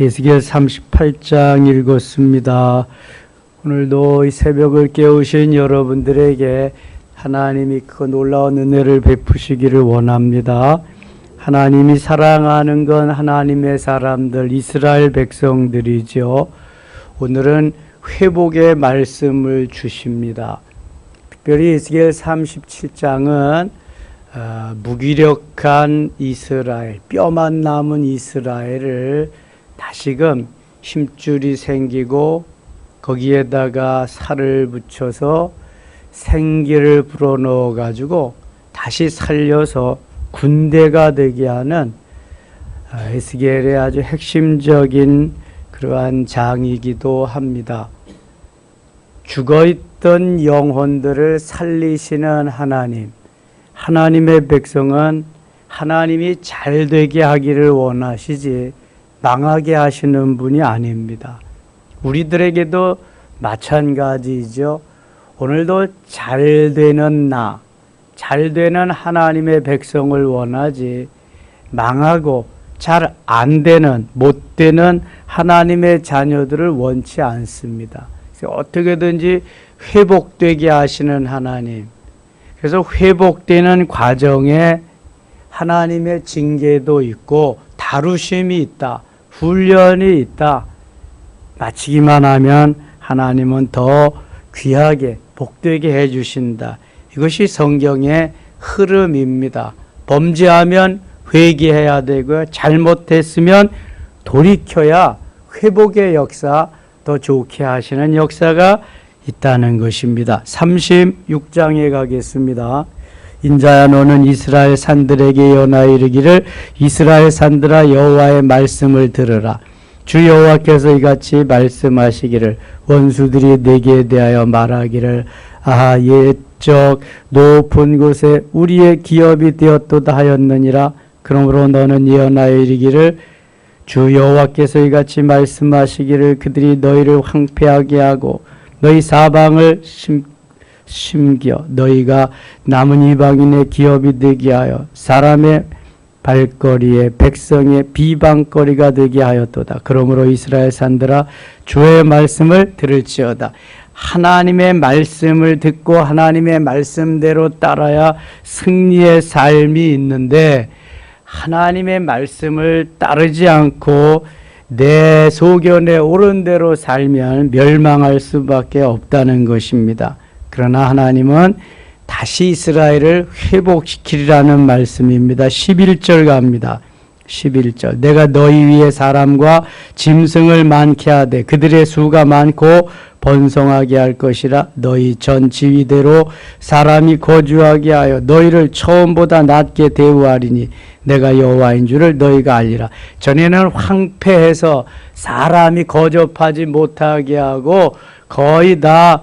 에스겔 38장 읽었습니다. 오늘도 이 새벽을 깨우신 여러분들에게 하나님이 그 놀라운 은혜를 베푸시기를 원합니다. 하나님이 사랑하는 건 하나님의 사람들, 이스라엘 백성들이죠. 오늘은 회복의 말씀을 주십니다. 특별히 에스겔 37장은 무기력한 이스라엘, 뼈만 남은 이스라엘을 다시금 힘줄이 생기고 거기에다가 살을 붙여서 생기를 불어넣어 가지고 다시 살려서 군대가 되게 하는 에스겔의 아주 핵심적인 그러한 장이기도 합니다. 죽어있던 영혼들을 살리시는 하나님, 하나님의 백성은 하나님이 잘 되게 하기를 원하시지 망하게 하시는 분이 아닙니다. 우리들에게도 마찬가지죠. 오늘도 잘 되는 잘 되는 하나님의 백성을 원하지 망하고 잘 안 되는, 못 되는 하나님의 자녀들을 원치 않습니다. 그래서 어떻게든지 회복되게 하시는 하나님. 그래서 회복되는 과정에 하나님의 징계도 있고 다루심이 있다. 훈련이 있다. 마치기만 하면 하나님은 더 귀하게 복되게 해주신다. 이것이 성경의 흐름입니다. 범죄하면 회개해야 되고요. 잘못했으면 돌이켜야 회복의 역사, 더 좋게 하시는 역사가 있다는 것입니다. 36장에 가겠습니다. 인자야 너는 이스라엘 산들에게 예언하여 이르기를 이스라엘 산들아 여호와의 말씀을 들으라. 주 여호와께서 이같이 말씀하시기를 원수들이 내게 대하여 말하기를 아하 옛적 높은 곳에 우리의 기업이 되었도다 하였느니라. 그러므로 너는 예언하여 이르기를 주 여호와께서 이같이 말씀하시기를 그들이 너희를 황폐하게 하고 너희 사방을 심겨 너희가 남은 이방인의 기업이 되게 하여 사람의 발거리에 백성의 비방거리가 되게 하였도다. 그러므로 이스라엘 산들아 주의 말씀을 들을지어다. 하나님의 말씀을 듣고 하나님의 말씀대로 따라야 승리의 삶이 있는데 하나님의 말씀을 따르지 않고 내 소견에 옳은 대로 살면 멸망할 수밖에 없다는 것입니다. 그러나 하나님은 다시 이스라엘을 회복시키리라는 말씀입니다. 11절 갑니다. 11절 내가 너희 위에 사람과 짐승을 많게 하되 그들의 수가 많고 번성하게 할 것이라. 너희 전 지위대로 사람이 거주하게 하여 너희를 처음보다 낮게 대우하리니 내가 여호와인 줄을 너희가 알리라. 전에는 황폐해서 사람이 거접하지 못하게 하고 거의 다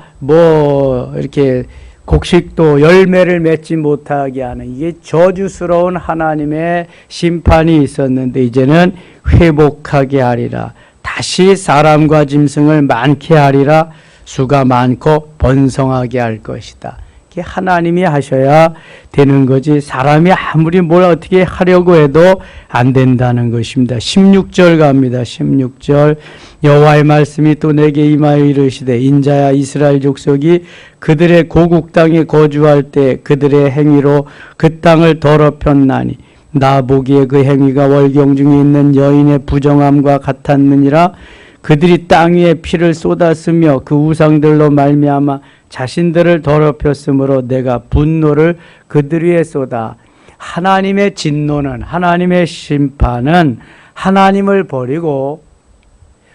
이렇게 곡식도 열매를 맺지 못하게 하는 이게 저주스러운 하나님의 심판이 있었는데 이제는 회복하게 하리라. 다시 사람과 짐승을 많게 하리라. 수가 많고 번성하게 할 것이다. 이게 하나님이 하셔야 되는 거지 사람이 아무리 뭘 어떻게 하려고 해도 안 된다는 것입니다. 16절 갑니다. 16절 여호와의 말씀이 또 내게 임하여 이르시되 인자야 이스라엘 족속이 그들의 고국 땅에 거주할 때 그들의 행위로 그 땅을 더럽혔나니 나 보기에 그 행위가 월경 중에 있는 여인의 부정함과 같았느니라. 그들이 땅 위에 피를 쏟았으며 그 우상들로 말미암아 자신들을 더럽혔으므로 내가 분노를 그들 위에 쏟아. 하나님의 진노는 하나님의 심판은 하나님을 버리고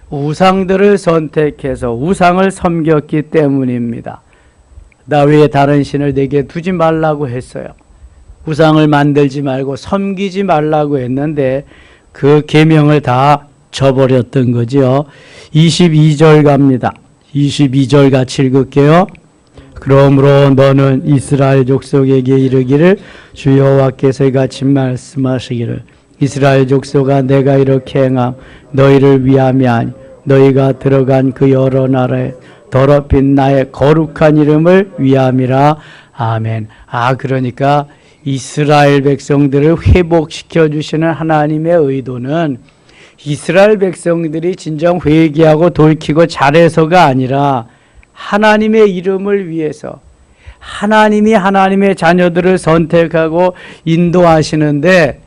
우상들을 선택해서 우상을 섬겼기 때문입니다. 나 외에 다른 신을 내게 두지 말라고 했어요. 우상을 만들지 말고 섬기지 말라고 했는데 그 계명을 다 저버렸던 거죠. 22절 갑니다. 22절 같이 읽을게요. 그러므로 너는 이스라엘 족속에게 이르기를 주 여호와께서 이같이 말씀하시기를 이스라엘 족속아 내가 이렇게 행함 너희를 위함이 아니 너희가 들어간 그 여러 나라에 더럽힌 나의 거룩한 이름을 위함이라. 아멘. 그러니까 이스라엘 백성들을 회복시켜 주시는 하나님의 의도는 이스라엘 백성들이 진정 회개하고 돌이키고 잘해서가 아니라 하나님의 이름을 위해서 하나님이 하나님의 자녀들을 선택하고 인도하시는데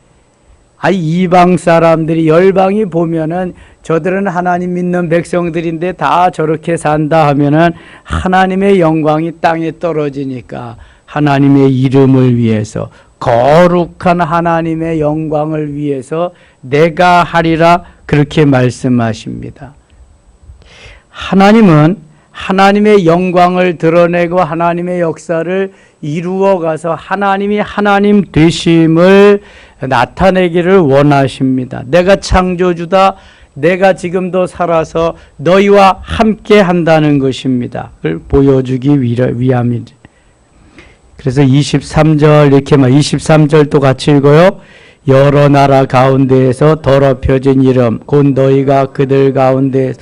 이방 사람들이 열방이 보면은 저들은 하나님 믿는 백성들인데 다 저렇게 산다 하면은 하나님의 영광이 땅에 떨어지니까 하나님의 이름을 위해서 거룩한 하나님의 영광을 위해서 내가 하리라 그렇게 말씀하십니다. 하나님은 하나님의 영광을 드러내고 하나님의 역사를 이루어 가서 하나님이 하나님 되심을 나타내기를 원하십니다. 내가 창조주다. 내가 지금도 살아서 너희와 함께 한다는 것입니다. 그걸 보여주기 위함이죠. 그래서 23절 이렇게 23절도 같이 읽어요. 여러 나라 가운데에서 더럽혀진 이름 곧 너희가 그들 가운데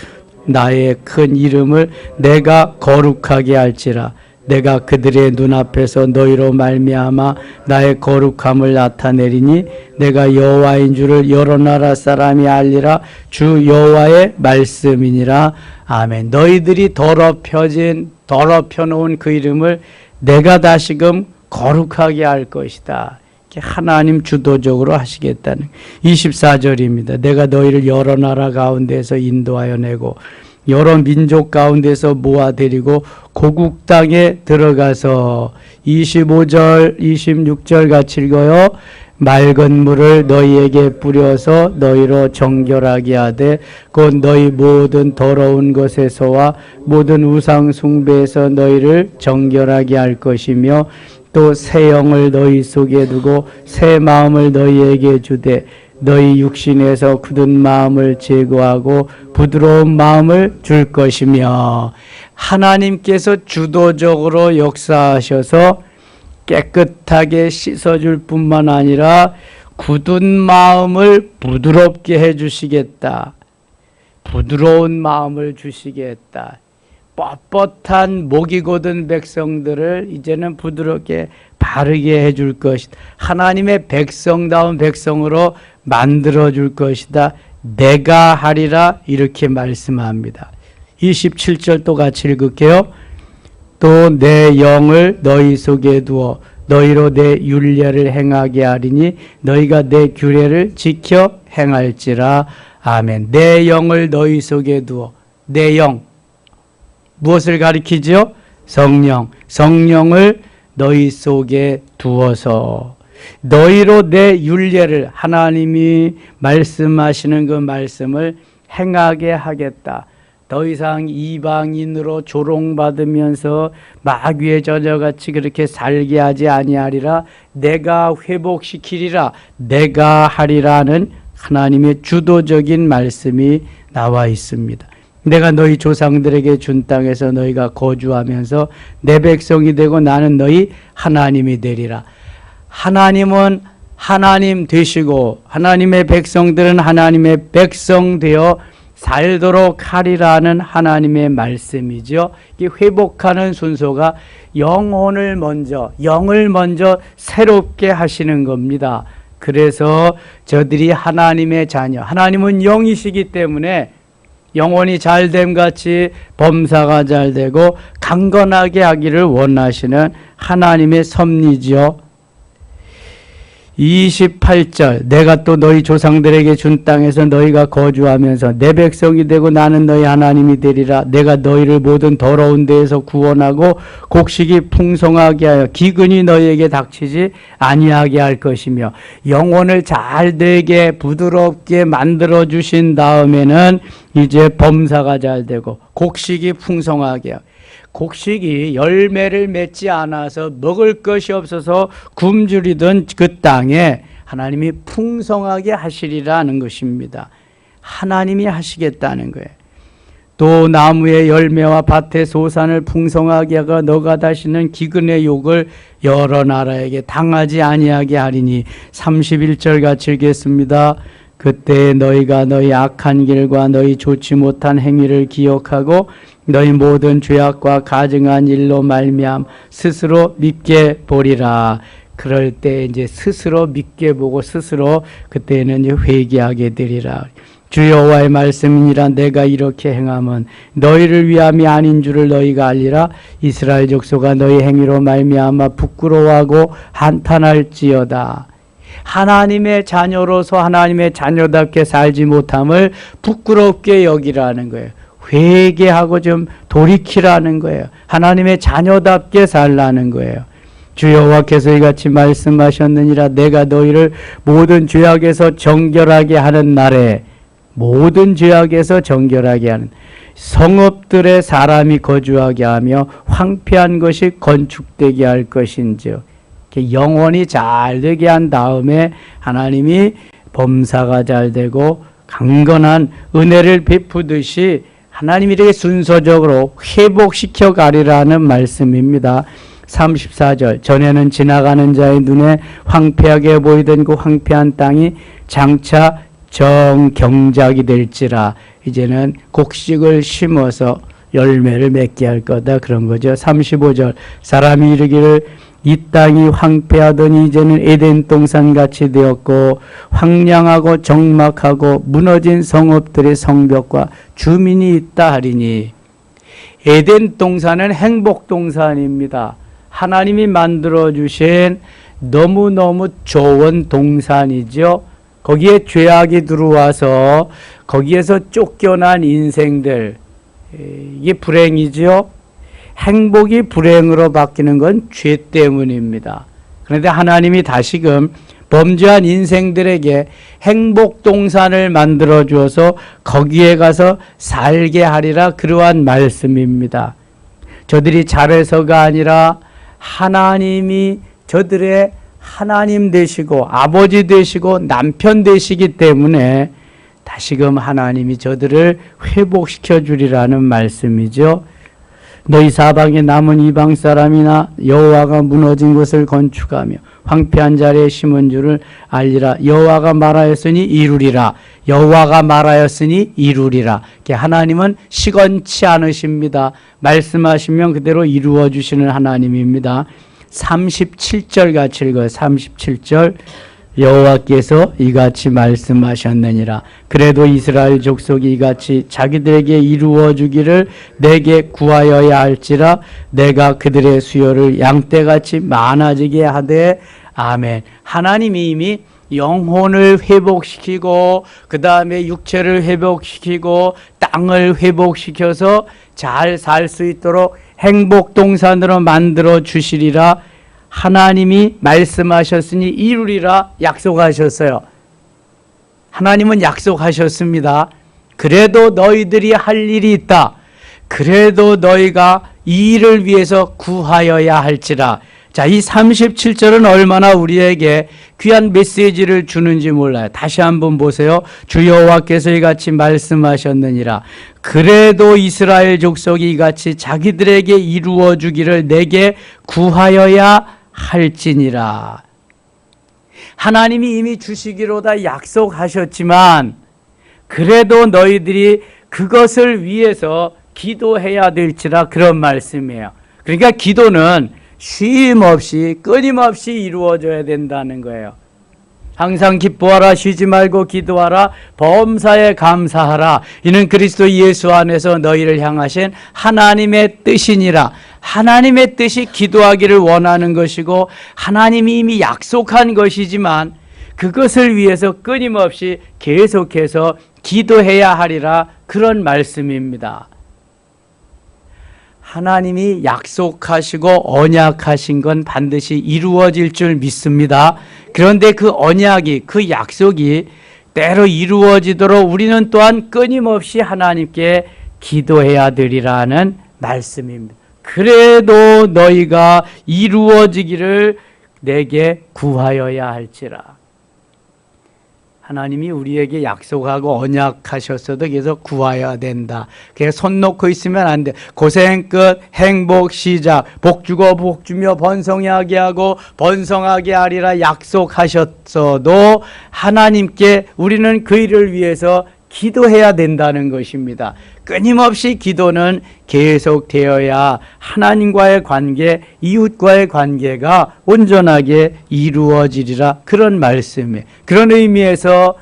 나의 큰 이름을 내가 거룩하게 할지라. 내가 그들의 눈앞에서 너희로 말미암아 나의 거룩함을 나타내리니 내가 여호와인 줄을 여러 나라 사람이 알리라. 주 여호와의 말씀이니라. 아멘. 너희들이 더럽혀 놓은 그 이름을 내가 다시금 거룩하게 할 것이다. 하나님 주도적으로 하시겠다는 24절입니다. 내가 너희를 여러 나라 가운데서 인도하여 내고 여러 민족 가운데서 모아들이고 고국 땅에 들어가서 25절 26절 같이 읽어요. 맑은 물을 너희에게 뿌려서 너희로 정결하게 하되 곧 너희 모든 더러운 것에서와 모든 우상 숭배에서 너희를 정결하게 할 것이며 또 새 영을 너희 속에 두고 새 마음을 너희에게 주되 너희 육신에서 굳은 마음을 제거하고 부드러운 마음을 줄 것이며 하나님께서 주도적으로 역사하셔서 깨끗하게 씻어줄 뿐만 아니라 굳은 마음을 부드럽게 해주시겠다. 부드러운 마음을 주시겠다. 뻣뻣한 목이 곧은 백성들을 이제는 부드럽게 바르게 해줄 것이다. 하나님의 백성다운 백성으로 만들어줄 것이다. 내가 하리라 이렇게 말씀합니다. 27절 또 같이 읽을게요. 또 내 영을 너희 속에 두어 너희로 내 율례를 행하게 하리니 너희가 내 규례를 지켜 행할지라. 아멘. 내 영을 너희 속에 두어 내 영 무엇을 가리키죠? 성령. 성령을 너희 속에 두어서 너희로 내 율례를 하나님이 말씀하시는 그 말씀을 행하게 하겠다. 더 이상 이방인으로 조롱받으면서 마귀의 저저같이 그렇게 살게 하지 아니하리라. 내가 회복시키리라. 내가 하리라는 하나님의 주도적인 말씀이 나와 있습니다. 내가 너희 조상들에게 준 땅에서 너희가 거주하면서 내 백성이 되고 나는 너희 하나님이 되리라. 하나님은 하나님 되시고 하나님의 백성들은 하나님의 백성 되어 살도록 하리라는 하나님의 말씀이죠. 이 회복하는 순서가 영을 먼저 새롭게 하시는 겁니다. 그래서 저들이 하나님의 자녀, 하나님은 영이시기 때문에 영혼이 잘됨 같이 범사가 잘되고 강건하게 하기를 원하시는 하나님의 섭리죠. 28절 내가 또 너희 조상들에게 준 땅에서 너희가 거주하면서 내 백성이 되고 나는 너희 하나님이 되리라. 내가 너희를 모든 더러운 데에서 구원하고 곡식이 풍성하게 하여 기근이 너희에게 닥치지 아니하게 할 것이며 영혼을 잘되게 부드럽게 만들어 주신 다음에는 이제 범사가 잘되고 곡식이 풍성하게 하여 곡식이 열매를 맺지 않아서 먹을 것이 없어서 굶주리던 그 땅에 하나님이 풍성하게 하시리라는 것입니다. 하나님이 하시겠다는 거예요. 또 나무의 열매와 밭의 소산을 풍성하게 하고 너가다시는 기근의 욕을 여러 나라에게 당하지 아니하게 하리니 31절 같이 읽겠습니다. 그때 너희가 너희 악한 길과 너희 좋지 못한 행위를 기억하고 너희 모든 죄악과 가증한 일로 말미암 스스로 믿게 보리라. 그럴 때 이제 스스로 믿게 보고 스스로 그때는 이제 회개하게 되리라. 주 여호와의 말씀이니라. 내가 이렇게 행함은 너희를 위함이 아닌 줄을 너희가 알리라. 이스라엘 족속아 너희 행위로 말미암아 부끄러워하고 한탄할지어다. 하나님의 자녀로서 하나님의 자녀답게 살지 못함을 부끄럽게 여기라는 거예요. 회개하고 좀 돌이키라는 거예요. 하나님의 자녀답게 살라는 거예요. 주 여호와께서 이같이 말씀하셨느니라. 내가 너희를 모든 죄악에서 정결하게 하는 날에, 모든 죄악에서 정결하게 하는 성읍들의 사람이 거주하게 하며 황폐한 것이 건축되게 할 것인지요. 영원히 잘 되게 한 다음에 하나님이 범사가 잘 되고 강건한 은혜를 베푸듯이 하나님이 이렇게 순서적으로 회복시켜 가리라는 말씀입니다. 34절 전에는 지나가는 자의 눈에 황폐하게 보이던 그 황폐한 땅이 장차 정경작이 될지라. 이제는 곡식을 심어서 열매를 맺게 할 거다, 그런 거죠. 35절 사람이 이르기를 이 땅이 황폐하더니 이제는 에덴 동산같이 되었고 황량하고 적막하고 무너진 성읍들의 성벽과 주민이 있다 하리니. 에덴 동산은 행복 동산입니다. 하나님이 만들어주신 너무너무 좋은 동산이죠. 거기에 죄악이 들어와서 거기에서 쫓겨난 인생들, 이게 불행이죠. 행복이 불행으로 바뀌는 건 죄 때문입니다. 그런데 하나님이 다시금 범죄한 인생들에게 행복동산을 만들어 주어서 거기에 가서 살게 하리라, 그러한 말씀입니다. 저들이 잘해서가 아니라 하나님이 저들의 하나님 되시고 아버지 되시고 남편 되시기 때문에 다시금 하나님이 저들을 회복시켜 주리라는 말씀이죠. 너희 사방에 남은 이방 사람이나 여호와가 무너진 것을 건축하며 황폐한 자리에 심은 줄을 알리라. 여호와가 말하였으니 이루리라. 여호와가 말하였으니 이루리라. 하나님은 시건치 않으십니다. 말씀하시면 그대로 이루어 주시는 하나님입니다. 37절 같이 읽어요. 37절 여호와께서 이같이 말씀하셨느니라. 그래도 이스라엘 족속이 이같이 자기들에게 이루어 주기를 내게 구하여야 할지라. 내가 그들의 수요를 양떼같이 많아지게 하되. 아멘. 하나님이 이미 영혼을 회복시키고 그 다음에 육체를 회복시키고 땅을 회복시켜서 잘 살 수 있도록 행복동산으로 만들어 주시리라. 하나님이 말씀하셨으니 이루리라 약속하셨어요. 하나님은 약속하셨습니다. 그래도 너희들이 할 일이 있다. 그래도 너희가 이 일을 위해서 구하여야 할지라. 자, 이 37절은 얼마나 우리에게 귀한 메시지를 주는지 몰라요. 다시 한번 보세요. 주 여호와께서 이같이 말씀하셨느니라. 그래도 이스라엘 족속이 이같이 자기들에게 이루어 주기를 내게 구하여야 할지니라. 하나님이 이미 주시기로 다 약속하셨지만 그래도 너희들이 그것을 위해서 기도해야 될지라, 그런 말씀이에요. 그러니까 기도는 쉼 없이 끊임없이 이루어져야 된다는 거예요. 항상 기뻐하라, 쉬지 말고 기도하라, 범사에 감사하라. 이는 그리스도 예수 안에서 너희를 향하신 하나님의 뜻이니라. 하나님의 뜻이 기도하기를 원하는 것이고 하나님이 이미 약속한 것이지만 그것을 위해서 끊임없이 계속해서 기도해야 하리라, 그런 말씀입니다. 하나님이 약속하시고 언약하신 건 반드시 이루어질 줄 믿습니다. 그런데 그 언약이, 그 약속이 때로 이루어지도록 우리는 또한 끊임없이 하나님께 기도해야 되리라는 말씀입니다. 그래도 너희가 이루어지기를 내게 구하여야 할지라. 하나님이 우리에게 약속하고 언약하셨어도 계속 구하여야 된다. 그래서 손 놓고 있으면 안 돼. 고생 끝, 행복 시작. 복 주고 복 주며 번성하게 하고 번성하게 하리라 약속하셨어도 하나님께 우리는 그 일을 위해서 기도해야 된다는 것입니다. 끊임없이 기도는 계속되어야 하나님과의 관계, 이웃과의 관계가 온전하게 이루어지리라, 그런 말씀이에요. 그런 의미에서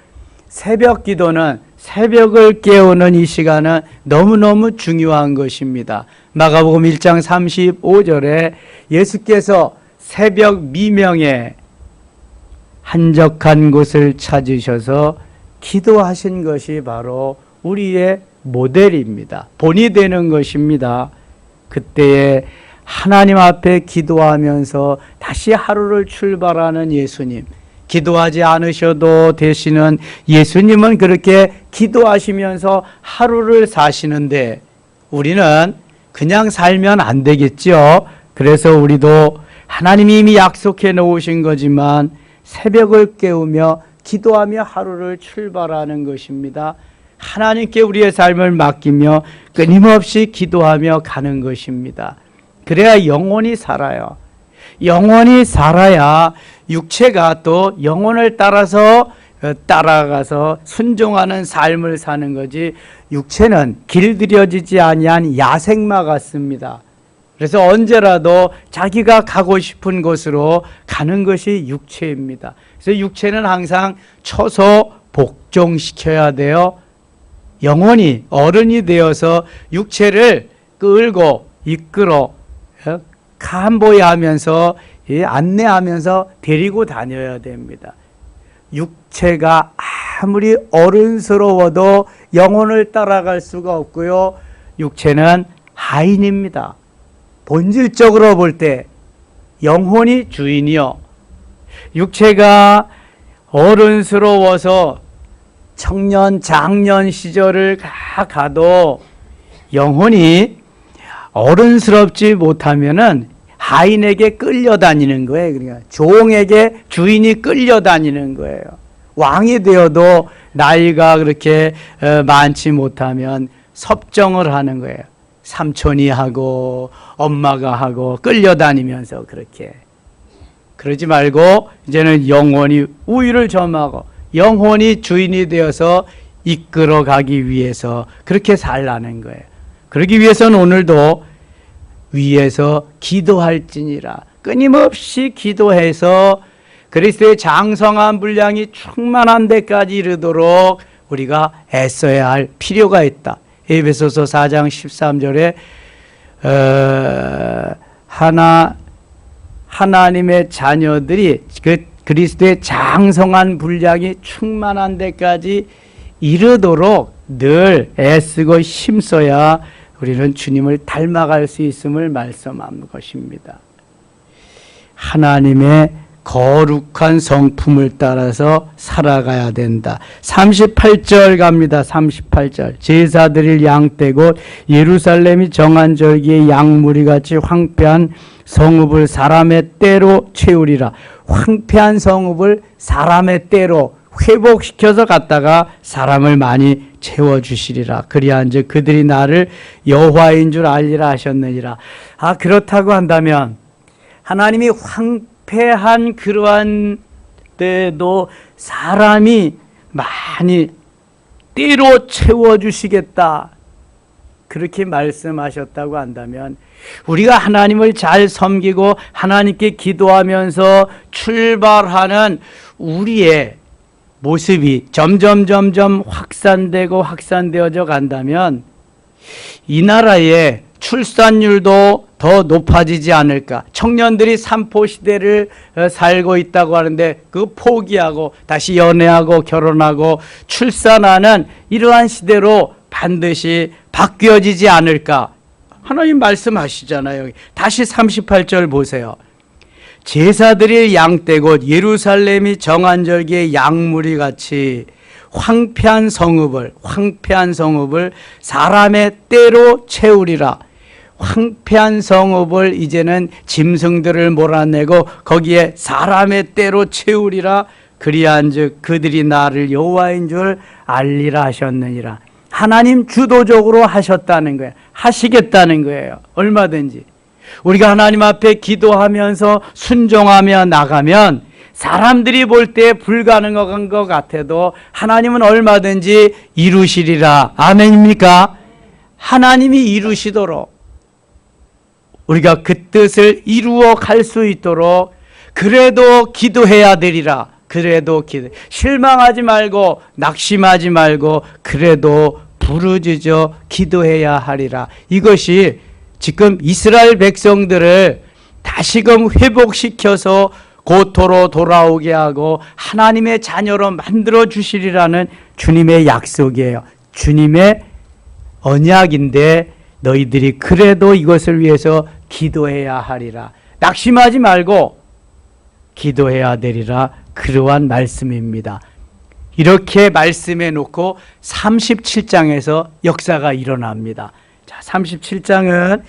새벽 기도는 새벽을 깨우는 이 시간은 너무너무 중요한 것입니다. 마가복음 1장 35절에 예수께서 새벽 미명에 한적한 곳을 찾으셔서 기도하신 것이 바로 우리의 모델입니다. 본이 되는 것입니다. 그때에 하나님 앞에 기도하면서 다시 하루를 출발하는 예수님, 기도하지 않으셔도 되시는 예수님은 그렇게 기도하시면서 하루를 사시는데 우리는 그냥 살면 안 되겠죠. 그래서 우리도 하나님이 이미 약속해 놓으신 거지만 새벽을 깨우며 기도하며 하루를 출발하는 것입니다. 하나님께 우리의 삶을 맡기며 끊임없이 기도하며 가는 것입니다. 그래야 영혼이 살아요. 영혼이 살아야 육체가 또 영혼을 따라가서 순종하는 삶을 사는 거지, 육체는 길들여지지 아니한 야생마 같습니다. 그래서 언제라도 자기가 가고 싶은 곳으로 가는 것이 육체입니다. 그래서 육체는 항상 쳐서 복종시켜야 돼요. 영혼이 어른이 되어서 육체를 끌고 이끌어 간보이하면서 안내하면서 데리고 다녀야 됩니다. 육체가 아무리 어른스러워도 영혼을 따라갈 수가 없고요. 육체는 하인입니다. 본질적으로 볼 때 영혼이 주인이요. 육체가 어른스러워서 청년, 장년 시절을 가도 영혼이 어른스럽지 못하면은 하인에게 끌려다니는 거예요. 그러니까 종에게 주인이 끌려다니는 거예요. 왕이 되어도 나이가 그렇게 많지 못하면 섭정을 하는 거예요. 삼촌이 하고 엄마가 하고 끌려다니면서 그렇게. 그러지 말고 이제는 영혼이 우위를 점하고 영혼이 주인이 되어서 이끌어가기 위해서 그렇게 살라는 거예요. 그러기 위해서는 오늘도 위에서 기도할지니라, 끊임없이 기도해서 그리스도의 장성한 분량이 충만한 데까지 이르도록 우리가 애써야 할 필요가 있다. 에베소서 4장 13절에 하나님의 자녀들이 그리스도의 장성한 분량이 충만한 데까지 이르도록 늘 애쓰고 힘써야 우리는 주님을 닮아갈 수 있음을 말씀한 것입니다. 하나님의 거룩한 성품을 따라서 살아가야 된다. 38절 갑니다. 38절. 제사 드릴 양떼 곧 예루살렘이 정한 절기의 양무리같이 황폐한 성읍을 사람의 때로 채우리라. 황폐한 성읍을 사람의 때로 회복시켜서 갔다가 사람을 많이 채워주시리라. 그리한즉 그들이 나를 여호와인 줄 알리라 하셨느니라. 그렇다고 한다면 하나님이 황폐한 그러한 때도 사람이 많이 때로 채워주시겠다, 그렇게 말씀하셨다고 한다면 우리가 하나님을 잘 섬기고 하나님께 기도하면서 출발하는 우리의 모습이 점점 확산되어져 간다면 이 나라의 출산율도 더 높아지지 않을까. 청년들이 산포시대를 살고 있다고 하는데 그 포기하고 다시 연애하고 결혼하고 출산하는 이러한 시대로 반드시 바뀌어지지 않을까. 하나님 말씀하시잖아요. 다시 38절 보세요. 제사 드릴 양떼 곧 예루살렘이 정한 절기의 양무리 같이 황폐한 성읍을 사람의 때로 채우리라. 황폐한 성읍을 이제는 짐승들을 몰아내고 거기에 사람의 때로 채우리라. 그리한즉 그들이 나를 여호와인 줄 알리라 하셨느니라. 하나님 주도적으로 하셨다는 거예요. 하시겠다는 거예요. 얼마든지. 우리가 하나님 앞에 기도하면서 순종하며 나가면 사람들이 볼 때 불가능한 것 같아도 하나님은 얼마든지 이루시리라. 아멘입니까? 하나님이 이루시도록 우리가 그 뜻을 이루어 갈 수 있도록 그래도 기도해야 되리라. 그래도 실망하지 말고 낙심하지 말고 그래도 부르짖어 기도해야 하리라. 이것이 지금 이스라엘 백성들을 다시금 회복시켜서 고토로 돌아오게 하고 하나님의 자녀로 만들어 주시리라는 주님의 약속이에요. 주님의 언약인데 너희들이 그래도 이것을 위해서 기도해야 하리라. 낙심하지 말고 기도해야 되리라. 그러한 말씀입니다. 이렇게 말씀해 놓고 37장에서 역사가 일어납니다. 자, 37장은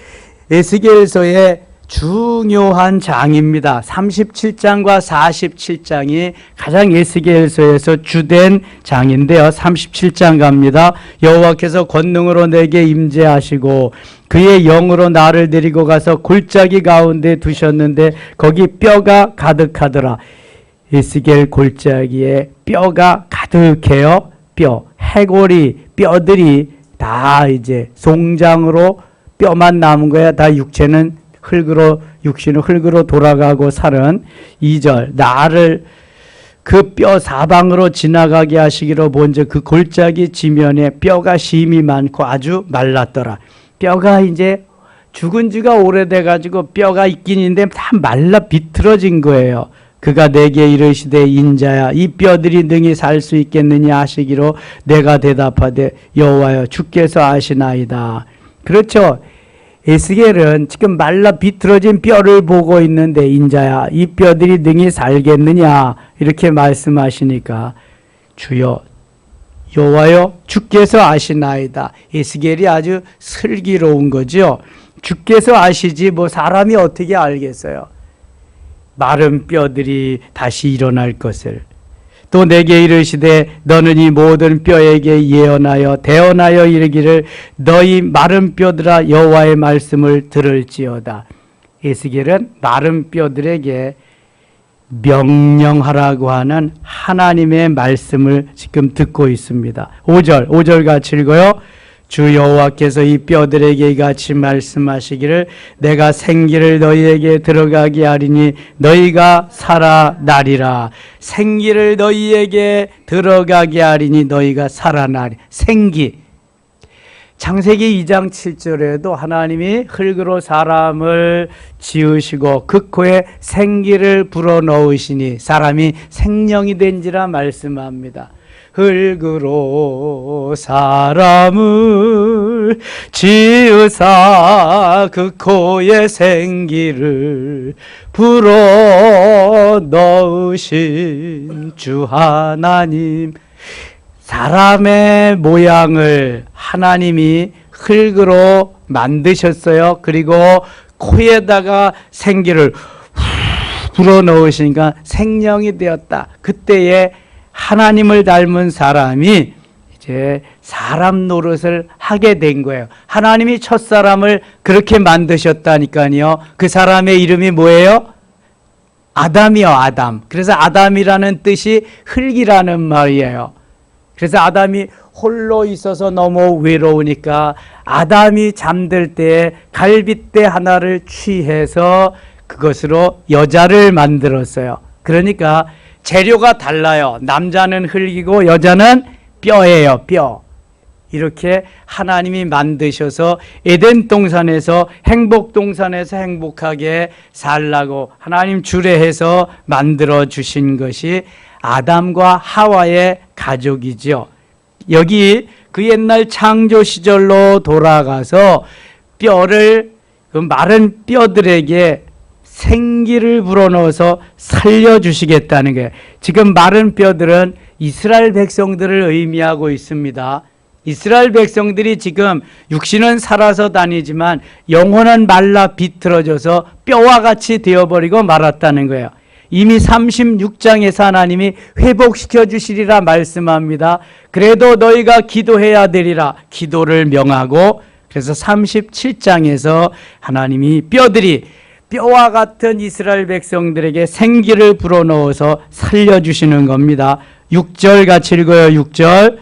에스겔서의 중요한 장입니다. 37장과 47장이 가장 에스겔서에서 주된 장인데요. 37장 갑니다. 여호와께서 권능으로 내게 임재하시고 그의 영으로 나를 데리고 가서 골짜기 가운데 두셨는데 거기 뼈가 가득하더라. 에스겔 골짜기에 뼈가 가득해요. 뼈, 해골이, 뼈들이 다 이제 송장으로 뼈만 남은 거야. 다 육신은 흙으로 돌아가고 살은 2절 나를 그 뼈 사방으로 지나가게 하시기로 먼저 그 골짜기 지면에 뼈가 심이 많고 아주 말랐더라. 뼈가 이제 죽은 지가 오래돼 가지고 뼈가 있긴 있는데 다 말라 비틀어진 거예요. 그가 내게 이르시되 인자야 이 뼈들이 능히 살 수 있겠느냐 하시기로 내가 대답하되 여호와여 주께서 아시나이다. 그렇죠. 에스겔은 지금 말라 비틀어진 뼈를 보고 있는데 인자야 이 뼈들이 능히 살겠느냐 이렇게 말씀하시니까 주여 여호와여 주께서 아시나이다. 에스겔이 아주 슬기로운 거죠. 주께서 아시지 뭐 사람이 어떻게 알겠어요. 마른 뼈들이 다시 일어날 것을. 또 내게 이르시되 너는 이 모든 뼈에게 예언하여 대언하여 이르기를 너희 마른 뼈들아 여호와의 말씀을 들을지어다. 에스겔은 마른 뼈들에게 명령하라고 하는 하나님의 말씀을 지금 듣고 있습니다. 5절 같이 읽어요. 주 여호와께서 이 뼈들에게 이같이 말씀하시기를 내가 생기를 너희에게 들어가게 하리니 너희가 살아나리라. 생기를 너희에게 들어가게 하리니 너희가 살아나리. 생기. 창세기 2장 7절에도 하나님이 흙으로 사람을 지으시고 그 코에 생기를 불어넣으시니 사람이 생명이 된지라 말씀합니다. 흙으로 사람을 지으사 그 코에 생기를 불어넣으신 주 하나님. 사람의 모양을 하나님이 흙으로 만드셨어요. 그리고 코에다가 생기를 불어넣으시니까 생명이 되었다. 그때에 하나님을 닮은 사람이 이제 사람 노릇을 하게 된 거예요. 하나님이 첫사람을 그렇게 만드셨다니까요. 그 사람의 이름이 뭐예요? 아담이요, 아담. 그래서 아담이라는 뜻이 흙이라는 말이에요. 그래서 아담이 홀로 있어서 너무 외로우니까 아담이 잠들 때 갈빗대 하나를 취해서 그것으로 여자를 만들었어요. 그러니까 재료가 달라요. 남자는 흙이고 여자는 뼈예요. 뼈. 이렇게 하나님이 만드셔서 에덴 동산에서 행복하게 살라고 하나님 주례해서 만들어 주신 것이 아담과 하와의 가족이죠. 여기 그 옛날 창조 시절로 돌아가서 뼈를 그 마른 뼈들에게 생기를 불어넣어서 살려주시겠다는 거예요. 지금 마른 뼈들은 이스라엘 백성들을 의미하고 있습니다. 이스라엘 백성들이 지금 육신은 살아서 다니지만 영혼은 말라 비틀어져서 뼈와 같이 되어버리고 말았다는 거예요. 이미 36장에서 하나님이 회복시켜 주시리라 말씀합니다. 그래도 너희가 기도해야 되리라 기도를 명하고, 그래서 37장에서 하나님이 뼈와 같은 이스라엘 백성들에게 생기를 불어넣어서 살려주시는 겁니다. 6절 같이 읽어요. 6절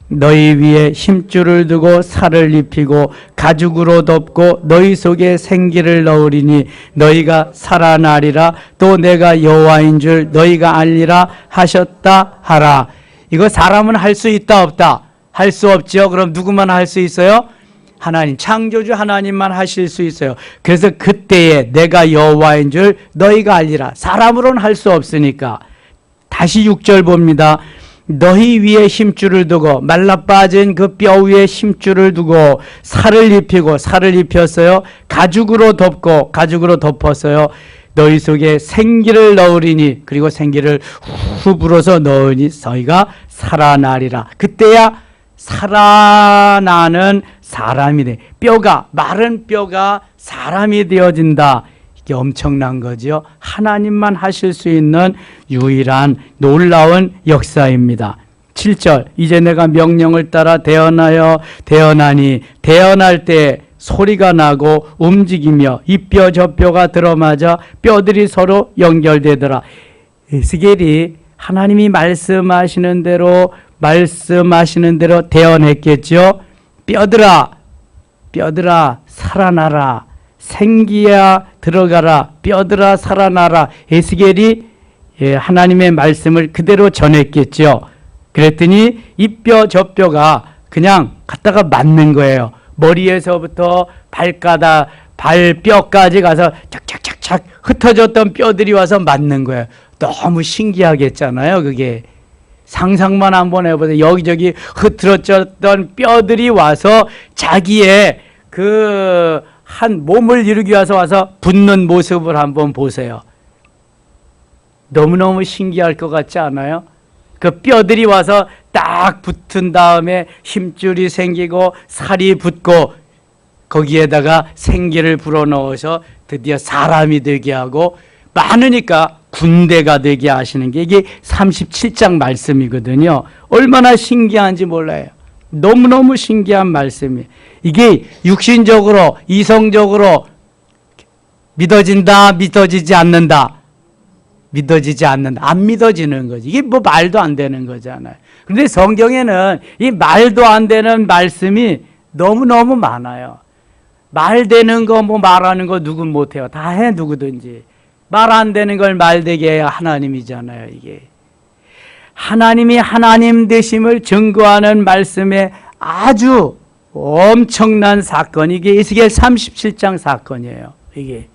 너희 위에 힘줄을 두고 살을 입히고 가죽으로 덮고 너희 속에 생기를 넣으리니 너희가 살아나리라. 또 내가 여호와인 줄 너희가 알리라 하셨다 하라. 이거 사람은 할 수 있다 없다? 할 수 없죠. 그럼 누구만 할 수 있어요? 하나님, 창조주 하나님만 하실 수 있어요. 그래서 그때에 내가 여호와인 줄 너희가 알리라. 사람으로는 할 수 없으니까. 다시 6절 봅니다. 너희 위에 힘줄을 두고 말라빠진 그 뼈 위에 힘줄을 두고 살을 입히고 살을 입혔어요. 가죽으로 덮었어요. 너희 속에 생기를 넣으리니 그리고 생기를 후 불어서 넣으니 너희가 살아나리라. 그때야 살아나는 사람이 돼. 뼈가, 마른 뼈가 사람이 되어진다. 이게 엄청난 거죠. 하나님만 하실 수 있는 유일한 놀라운 역사입니다. 7절, 이제 내가 명령을 따라 태어나니 태어날 때 소리가 나고 움직이며 이 뼈 저 뼈가 들어맞아 뼈들이 서로 연결되더라. 에스겔이 하나님이 말씀하시는 대로 태어냈겠죠. 뼈들아 살아나라. 생기야 들어가라. 뼈들아 살아나라. 에스겔이 하나님의 말씀을 그대로 전했겠죠. 그랬더니 이 뼈 저 뼈가 그냥 갖다가 맞는 거예요. 머리에서부터 발뼈까지 가서 착착착착 흩어졌던 뼈들이 와서 맞는 거예요. 너무 신기하겠잖아요. 그게 상상만 한번 해보세요. 여기저기 흐트러졌던 뼈들이 와서 자기의 한 몸을 이루기 위해서 와서 붙는 모습을 한번 보세요. 너무너무 신기할 것 같지 않아요? 그 뼈들이 와서 딱 붙은 다음에 힘줄이 생기고 살이 붙고 거기에다가 생기를 불어넣어서 드디어 사람이 되게 하고 많으니까 군대가 되게 하시는 게 이게 37장 말씀이거든요. 얼마나 신기한지 몰라요. 너무너무 신기한 말씀이에요. 이게 육신적으로 이성적으로 믿어진다 믿어지지 않는다. 안 믿어지는 거지. 이게 뭐 말도 안 되는 거잖아요. 그런데 성경에는 이 말도 안 되는 말씀이 너무너무 많아요. 말 되는 거 뭐 말하는 거 누군 못해요. 다 해 누구든지. 말 안 되는 걸 말되게 해야 하나님이잖아요. 이게 하나님이 하나님 되심을 증거하는 말씀에 아주 엄청난 사건이 이게 에스겔 37장 사건이에요. 이게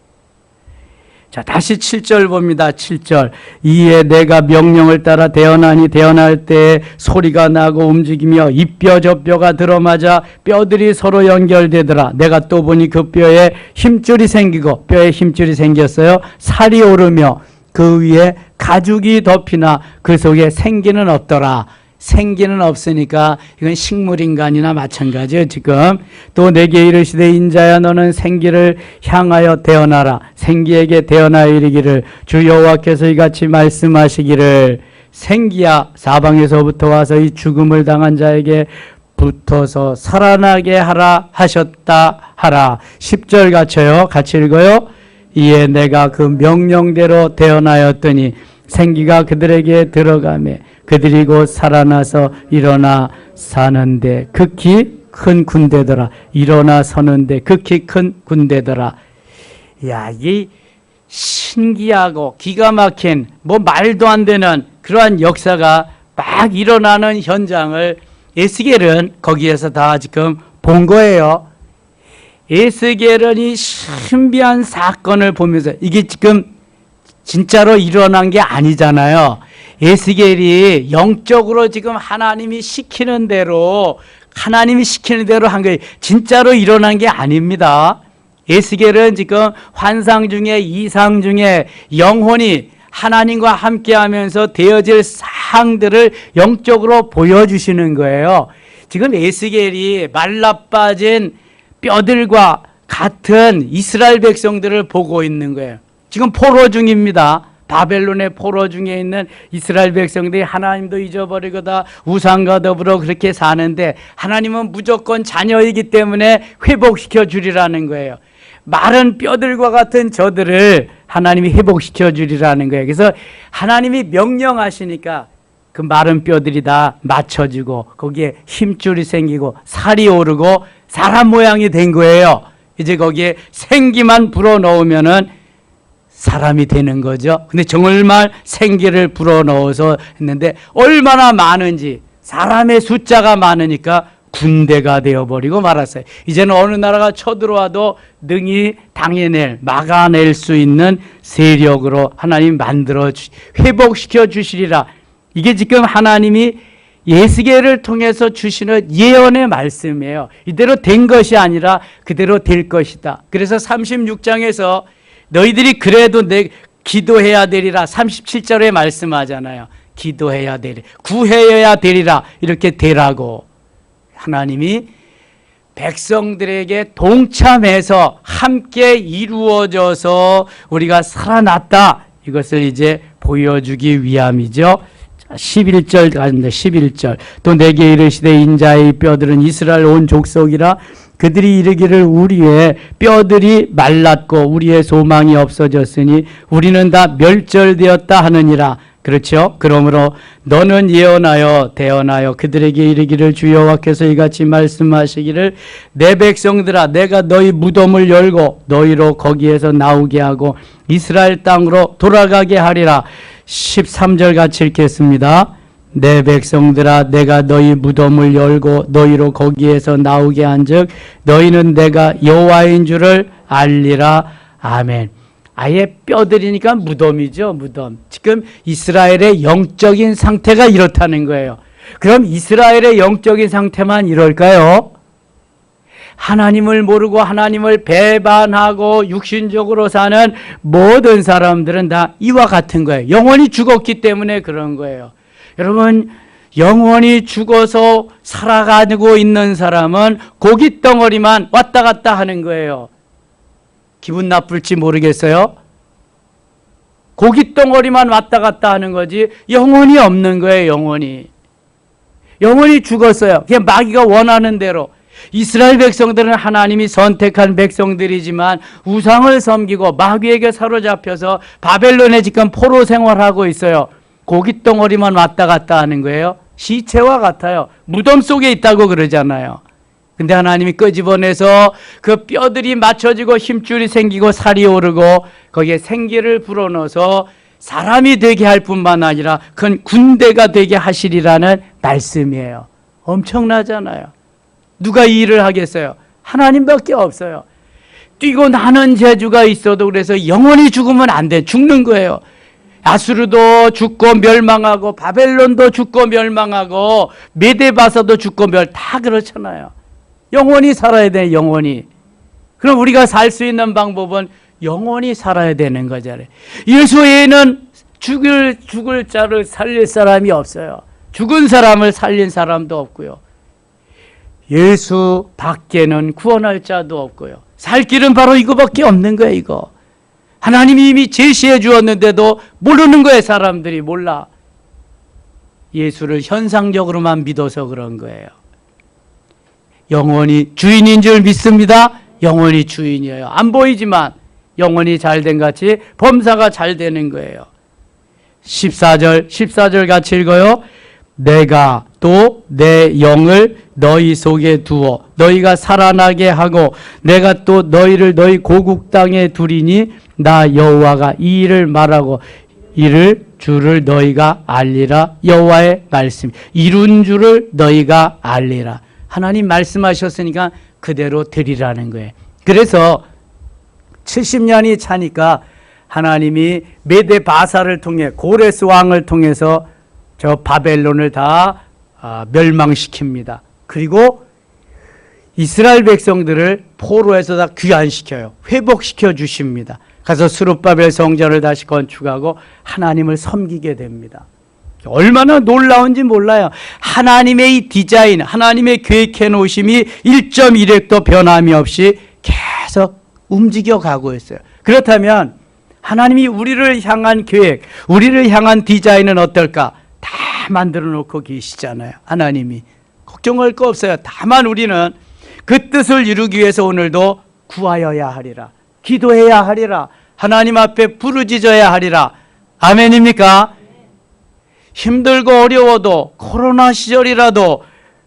자, 다시 7절 봅니다. 7절. 이에 내가 명령을 따라 태어나니 태어날 때 소리가 나고 움직이며 이 뼈 저 뼈가 들어맞아 뼈들이 서로 연결되더라. 내가 또 보니 그 뼈에 힘줄이 생기고 뼈에 힘줄이 생겼어요. 살이 오르며 그 위에 가죽이 덮이나 그 속에 생기는 없더라. 생기는 없으니까 이건 식물인간이나 마찬가지예요. 지금 또 내게 이르시되 인자야 너는 생기를 향하여 태어나라. 생기에게 태어나여 이르기를 주 여호와께서 이같이 말씀하시기를 생기야 사방에서부터 와서 이 죽음을 당한 자에게 붙어서 살아나게 하라 하셨다 하라. 10절 같이 읽어요. 이에 내가 그 명령대로 태어나였더니 생기가 그들에게 들어가매 그들이 곧 살아나서 일어나 사는데 극히 큰 군대더라. 일어나 서는데 극히 큰 군대더라. 야, 이 신기하고 기가 막힌 뭐 말도 안 되는 그러한 역사가 막 일어나는 현장을 에스겔은 거기에서 다 지금 본 거예요. 에스겔은 이 신비한 사건을 보면서 이게 지금 진짜로 일어난 게 아니잖아요. 에스겔이 영적으로 지금 하나님이 시키는 대로 한 거예요. 진짜로 일어난 게 아닙니다. 에스겔은 지금 환상 중에 이상 중에 영혼이 하나님과 함께하면서 되어질 사항들을 영적으로 보여주시는 거예요. 지금 에스겔이 말라빠진 뼈들과 같은 이스라엘 백성들을 보고 있는 거예요. 지금 포로 중입니다. 바벨론의 포로 중에 있는 이스라엘 백성들이 하나님도 잊어버리고다 우상과 더불어 그렇게 사는데 하나님은 무조건 자녀이기 때문에 회복시켜 주리라는 거예요. 마른 뼈들과 같은 저들을 하나님이 회복시켜 주리라는 거예요. 그래서 하나님이 명령하시니까 그 마른 뼈들이 다 맞춰지고 거기에 힘줄이 생기고 살이 오르고 사람 모양이 된 거예요. 이제 거기에 생기만 불어넣으면은 사람이 되는 거죠. 근데 정말 생기를 불어넣어서 했는데 얼마나 많은지, 사람의 숫자가 많으니까 군대가 되어버리고 말았어요. 이제는 어느 나라가 쳐들어와도 능히 당해낼, 막아낼 수 있는 세력으로 하나님 회복시켜 주시리라. 이게 지금 하나님이 예수계를 통해서 주시는 예언의 말씀이에요. 이대로 된 것이 아니라 그대로 될 것이다. 그래서 36장에서 너희들이 그래도 기도해야 되리라 37절에 말씀하잖아요. 기도해야 되리, 구해야 되리라, 이렇게 되라고 하나님이 백성들에게 동참해서 함께 이루어져서 우리가 살아났다, 이것을 이제 보여주기 위함이죠. 11절 가는데 11절 또 내게 이르시되 인자의 뼈들은 이스라엘 온 족속이라 그들이 이르기를 우리의 뼈들이 말랐고 우리의 소망이 없어졌으니 우리는 다 멸절되었다 하느니라. 그렇죠? 그러므로 너는 예언하여 대언하여 그들에게 이르기를 주 여호와께서 이같이 말씀하시기를 내 백성들아 내가 너희 무덤을 열고 너희로 거기에서 나오게 하고 이스라엘 땅으로 돌아가게 하리라. 13절 같이 읽겠습니다. 내 백성들아 내가 너희 무덤을 열고 너희로 거기에서 나오게 한즉 너희는 내가 여호와인 줄을 알리라. 아멘. 아예 뼈들이니까 무덤이죠. 무덤. 지금 이스라엘의 영적인 상태가 이렇다는 거예요. 그럼 이스라엘의 영적인 상태만 이럴까요? 하나님을 모르고 하나님을 배반하고 육신적으로 사는 모든 사람들은 다 이와 같은 거예요. 영원히 죽었기 때문에 그런 거예요. 여러분, 영원히 죽어서 살아가고 있는 사람은 고깃 덩어리만 왔다 갔다 하는 거예요. 기분 나쁠지 모르겠어요. 고깃 덩어리만 왔다 갔다 하는 거지 영원히 없는 거예요. 영원히 죽었어요. 그냥 마귀가 원하는 대로. 이스라엘 백성들은 하나님이 선택한 백성들이지만 우상을 섬기고 마귀에게 사로잡혀서 바벨론에 지금 포로 생활하고 있어요. 고깃 덩어리만 왔다 갔다 하는 거예요. 시체와 같아요. 무덤 속에 있다고 그러잖아요. 근데 하나님이 끄집어내서 그 뼈들이 맞춰지고 힘줄이 생기고 살이 오르고 거기에 생기를 불어넣어서 사람이 되게 할 뿐만 아니라 큰 군대가 되게 하시리라는 말씀이에요. 엄청나잖아요. 누가 이 일을 하겠어요? 하나님밖에 없어요. 뛰고 나는 재주가 있어도 그래서 영원히 죽으면 안 돼. 죽는 거예요. 아수르도 죽고 멸망하고 바벨론도 죽고 멸망하고 메데바사도 죽고 다 그렇잖아요. 영원히 살아야 돼. 영원히. 그럼 우리가 살 수 있는 방법은 영원히 살아야 되는 거잖아요. 예수 외에는 죽을 자를 살릴 사람이 없어요. 죽은 사람을 살린 사람도 없고요. 예수 밖에는 구원할 자도 없고요. 살 길은 바로 이거밖에 없는 거예요. 이거 하나님이 이미 제시해 주었는데도 모르는 거예요. 사람들이 몰라. 예수를 현상적으로만 믿어서 그런 거예요. 영원히 주인인 줄 믿습니다. 영원히 주인이에요. 안 보이지만 영원히 잘된 같이 범사가 잘 되는 거예요. 14절 같이 읽어요. 내가 또 내 영을 너희 속에 두어 너희가 살아나게 하고 내가 또 너희를 너희 고국 땅에 두리니 나 여호와가 이 일을 말하고 이를 줄을 너희가 알리라. 여호와의 말씀. 이룬 줄을 너희가 알리라. 하나님 말씀하셨으니까 그대로 되리라는 거예요. 그래서 70년이 차니까 하나님이 메데 바사를 통해 고레스 왕을 통해서 저 바벨론을 다 멸망시킵니다. 그리고 이스라엘 백성들을 포로에서 다 귀환시켜요. 회복시켜 주십니다. 가서 스룹바벨 성전을 다시 건축하고 하나님을 섬기게 됩니다. 얼마나 놀라운지 몰라요. 하나님의 이 디자인, 하나님의 계획해 놓으심이 1.1획도 변함이 없이 계속 움직여 가고 있어요. 그렇다면 하나님이 우리를 향한 계획, 우리를 향한 디자인은 어떨까? 다 만들어 놓고 계시잖아요. 하나님이 걱정할 거 없어요. 다만 우리는 그 뜻을 이루기 위해서 오늘도 구하여야 하리라, 기도해야 하리라, 하나님 앞에 부르짖어야 하리라. 아멘입니까? 힘들고 어려워도 코로나 시절이라도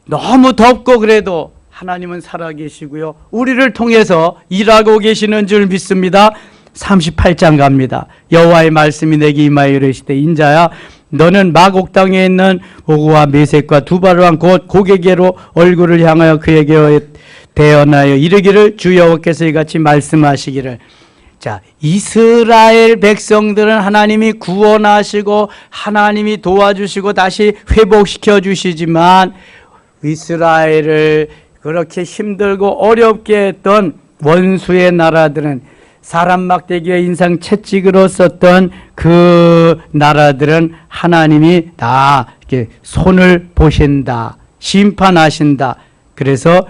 너무 덥고 그래도 하나님은 살아계시고요. 우리를 통해서 일하고 계시는 줄 믿습니다. 38장 갑니다. 여호와의 말씀이 내게 임하여 이르시되 인자야 너는 마곡 땅에 있는 오그와 메섹과 두발왕 곧 고개계로 얼굴을 향하여 그에게 대언하여 이르기를 주 여호와께서 이같이 말씀하시기를. 자, 이스라엘 백성들은 하나님이 구원하시고 하나님이 도와주시고 다시 회복시켜 주시지만 이스라엘을 그렇게 힘들고 어렵게 했던 원수의 나라들은 사람 막대기에 인상 채찍으로 썼던 그 나라들은 하나님이 다 이렇게 손을 보신다, 심판하신다. 그래서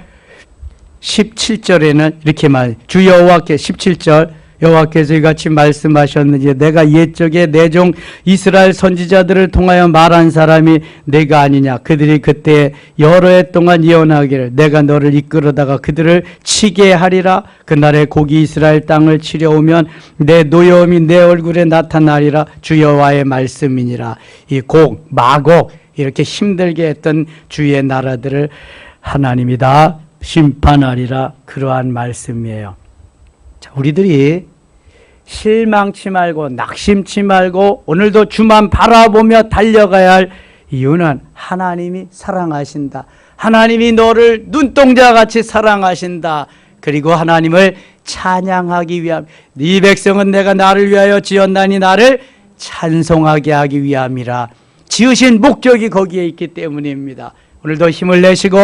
17절에는 이렇게 주 여호와께 17절 여호와께서 이같이 말씀하셨는지 내가 옛적에 내 종 이스라엘 선지자들을 통하여 말한 사람이 내가 아니냐. 그들이 그때 여러 해 동안 예언하기를 내가 너를 이끌어다가 그들을 치게 하리라. 그날에 고기 이스라엘 땅을 치려오면 내 노여움이 내 얼굴에 나타나리라. 주 여호와의 말씀이니라. 이 곡, 마곡 이렇게 힘들게 했던 주의 나라들을 하나님이 다 심판하리라. 그러한 말씀이에요. 자, 우리들이 실망치 말고 낙심치 말고 오늘도 주만 바라보며 달려가야 할 이유는 하나님이 사랑하신다. 하나님이 너를 눈동자같이 사랑하신다. 그리고 하나님을 찬양하기 위함. 네 백성은 내가 나를 위하여 지었나니 나를 찬송하게 하기 위함이라. 지으신 목적이 거기에 있기 때문입니다. 오늘도 힘을 내시고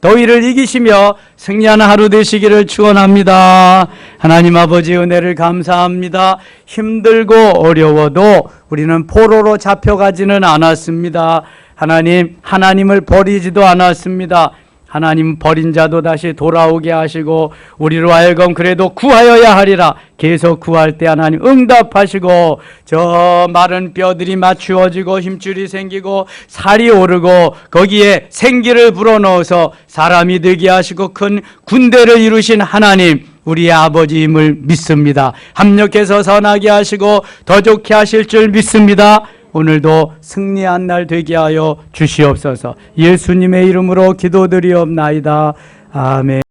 더위를 이기시며 승리하는 하루 되시기를 축원합니다. 하나님 아버지 은혜를 감사합니다. 힘들고 어려워도 우리는 포로로 잡혀가지는 않았습니다. 하나님을 버리지도 않았습니다. 하나님 버린 자도 다시 돌아오게 하시고 우리로 하여금 그래도 구하여야 하리라. 계속 구할 때 하나님 응답하시고 저 마른 뼈들이 맞추어지고 힘줄이 생기고 살이 오르고 거기에 생기를 불어넣어서 사람이 되게 하시고 큰 군대를 이루신 하나님 우리의 아버지임을 믿습니다. 합력해서 선하게 하시고 더 좋게 하실 줄 믿습니다. 오늘도 승리한 날 되게 하여 주시옵소서. 예수님의 이름으로 기도드리옵나이다. 아멘.